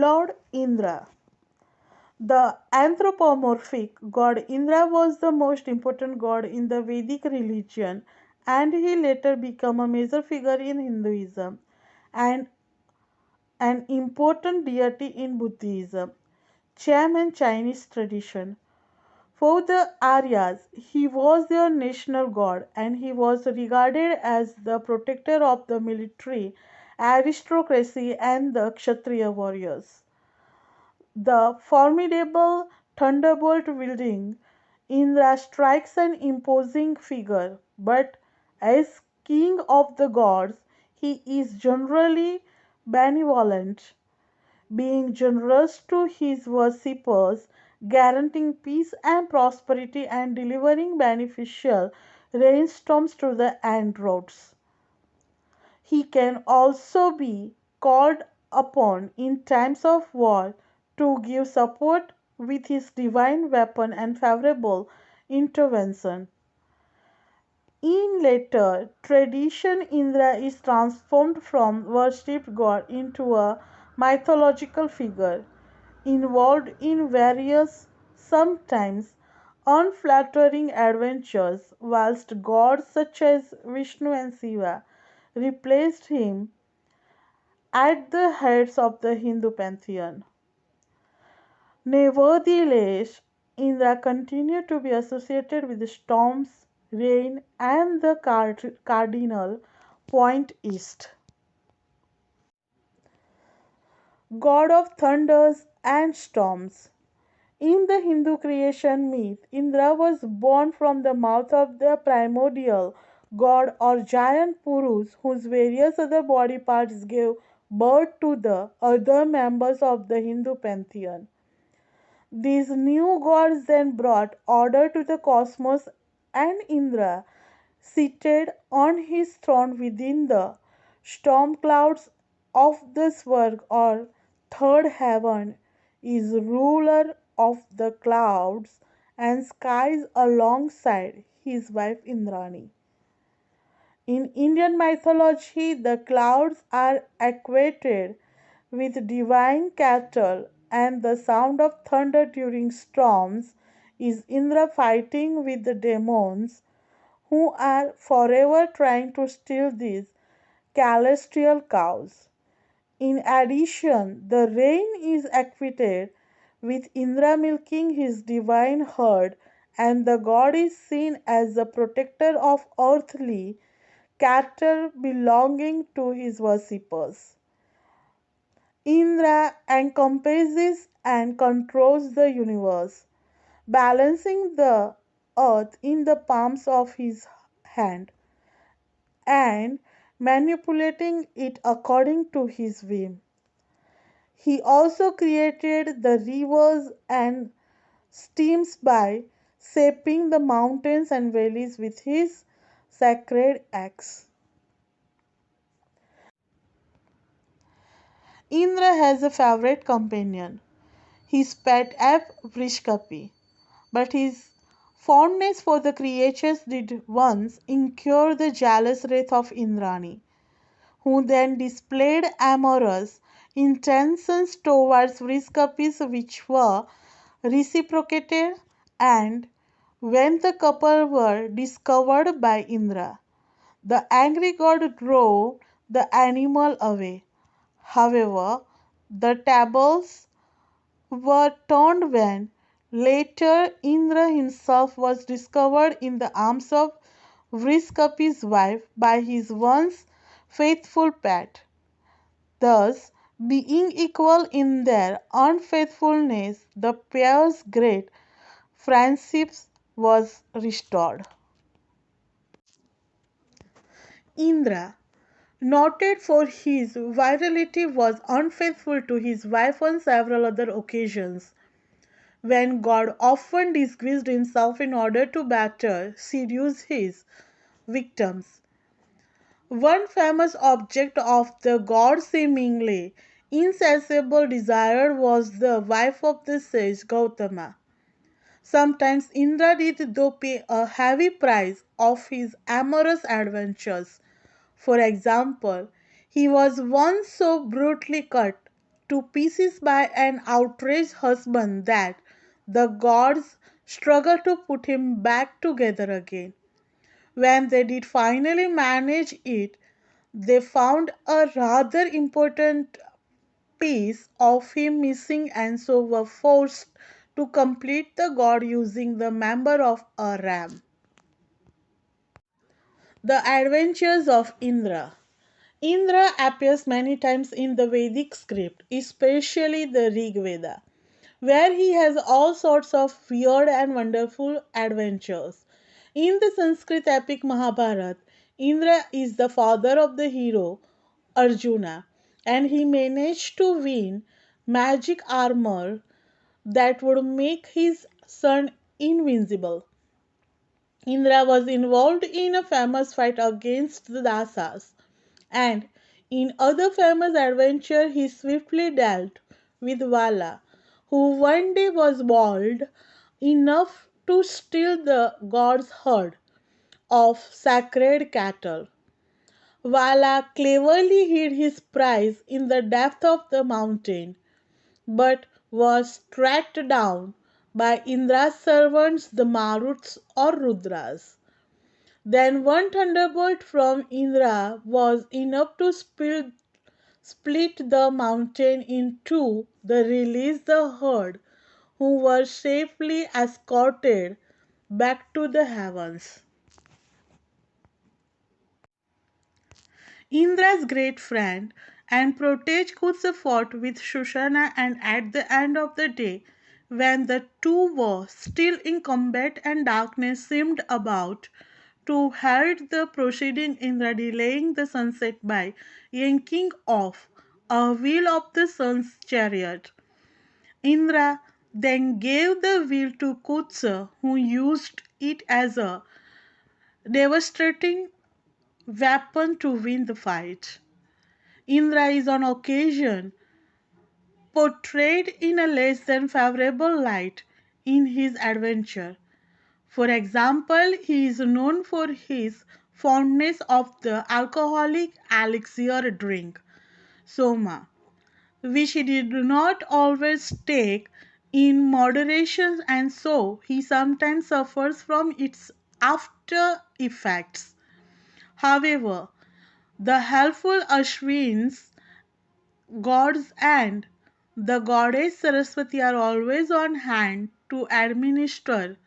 Lord Indra. The anthropomorphic god Indra was the most important god in the Vedic religion, and he later became a major figure in Hinduism and an important deity in Buddhism, Cham and Chinese tradition. For the Aryas, he was their national god and he was regarded as the protector of the military aristocracy and the Kshatriya warriors. The formidable thunderbolt wielding Indra strikes an imposing figure, but as king of the gods, he is generally benevolent, being generous to his worshippers, guaranteeing peace and prosperity, and delivering beneficial rainstorms to the androids. He can also be called upon in times of war to give support with his divine weapon and favorable intervention. In later tradition, Indra is transformed from worshipped god into a mythological figure involved in various, sometimes unflattering adventures, whilst gods such as Vishnu and Shiva replaced him at the heads of the Hindu pantheon. Nevertheless, Indra continued to be associated with storms, rain, and the cardinal point east. God of thunders and storms. In the Hindu creation myth, Indra was born from the mouth of the primordial god or giant Purus, whose various other body parts gave birth to the other members of the Hindu pantheon. These new gods then brought order to the cosmos, and Indra, seated on his throne within the storm clouds of the Swarg or third heaven, is ruler of the clouds and skies alongside his wife Indrani. In Indian mythology, the clouds are equated with divine cattle, and the sound of thunder during storms is Indra fighting with the demons who are forever trying to steal these celestial cows. In addition, the rain is equated with Indra milking his divine herd, and the god is seen as the protector of earthly cattle belonging to his worshippers. Indra encompasses and controls the universe, balancing the earth in the palms of his hand and manipulating it according to his whim. He also created the rivers and streams by shaping the mountains and valleys with his sacred axe. Indra has a favorite companion, his pet ape Vrishkapi, but his fondness for the creatures did once incur the jealous wrath of Indrani, who then displayed amorous intentions towards Vrishkapis which were reciprocated, and when the couple were discovered by Indra, the angry god drove the animal away. However, the tables were turned when later Indra himself was discovered in the arms of Vrishkapi's wife by his once faithful pet. Thus, being equal in their unfaithfulness, the pair's great friendship was restored. Indra, noted for his virility, was unfaithful to his wife on several other occasions, when God often disguised himself in order to better seduce his victims. One famous object of the god's seemingly insatiable desire was the wife of the sage Gautama. Sometimes Indra did though pay a heavy price of his amorous adventures. For example, he was once so brutally cut to pieces by an outraged husband that the gods struggled to put him back together again. When they did finally manage it, they found a rather important piece of him missing and so were forced to complete the god using the member of a ram. The adventures of Indra. Indra appears many times in the Vedic script, especially the Rig Veda, where he has all sorts of weird and wonderful adventures. In the Sanskrit epic Mahabharata, Indra is the father of the hero Arjuna, and he managed to win magic armor that would make his son invincible. Indra was involved in a famous fight against the Dasas, and in other famous adventure he swiftly dealt with Vala, who one day was bold enough to steal the god's herd of sacred cattle. Vala cleverly hid his prize in the depth of the mountain, but was tracked down by Indra's servants, the Maruts or Rudras. Then one thunderbolt from Indra was enough to split the mountain in two, to release the herd, who were safely escorted back to the heavens. Indra's great friend and protege Kutsa fought with Shushana, and at the end of the day, when the two were still in combat and darkness seemed about to halt the proceeding, Indra delaying the sunset by yanking off a wheel of the sun's chariot. Indra then gave the wheel to Kutsa, who used it as a devastating weapon to win the fight. Indra is on occasion portrayed in a less than favorable light in his adventure. For example, he is known for his fondness of the alcoholic elixir drink, Soma, which he did not always take in moderation, and so he sometimes suffers from its after effects. However, the helpful Ashwins gods and the goddess Saraswati are always on hand to administer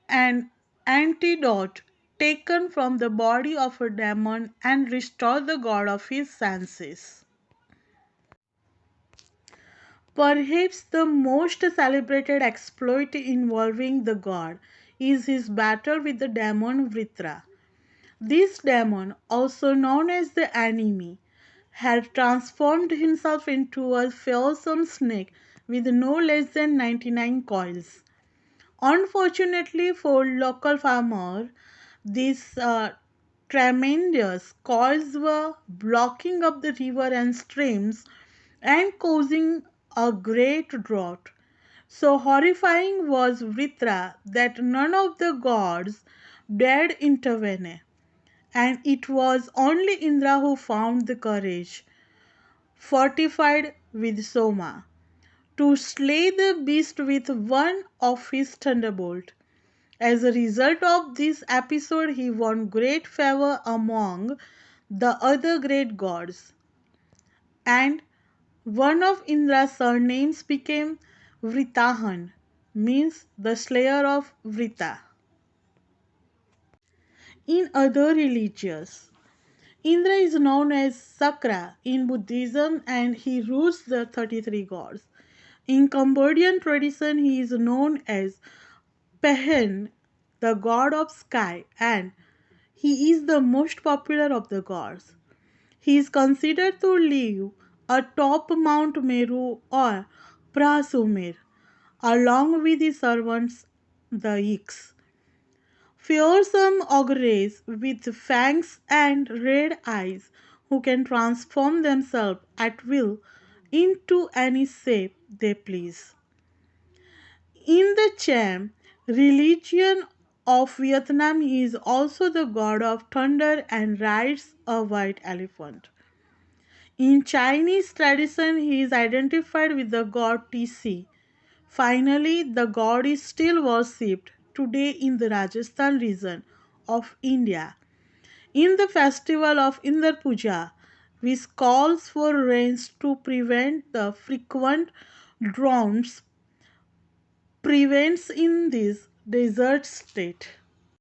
an antidote taken from the body of a demon and restore the god of his senses. Perhaps the most celebrated exploit involving the god is his battle with the demon Vritra. This demon, also known as the enemy, had transformed himself into a fearsome snake with no less than 99 coils. Unfortunately for local farmers, these tremendous coils were blocking up the river and streams and causing a great drought. So horrifying was Vritra that none of the gods dared intervene, and it was only Indra who found the courage, fortified with Soma, to slay the beast with one of his thunderbolt. As a result of this episode, he won great favor among the other great gods, and one of Indra's surnames became Vritahan, means the slayer of Vrita. In other religions, Indra is known as Sakra in Buddhism and he rules the 33 gods. In Cambodian tradition, he is known as Pehen, the god of sky, and he is the most popular of the gods. He is considered to live atop Mount Meru or Prasumir, along with his servants the Yix. Fearsome ogres with fangs and red eyes who can transform themselves at will into any shape they please. In the Cham religion of Vietnam, he is also the god of thunder and rides a white elephant. In Chinese tradition, he is identified with the god Tc. Finally, the god is still worshipped today in the Rajasthan region of India. In the festival of Indra Puja, which calls for rains to prevent the frequent droughts prevents in this desert state.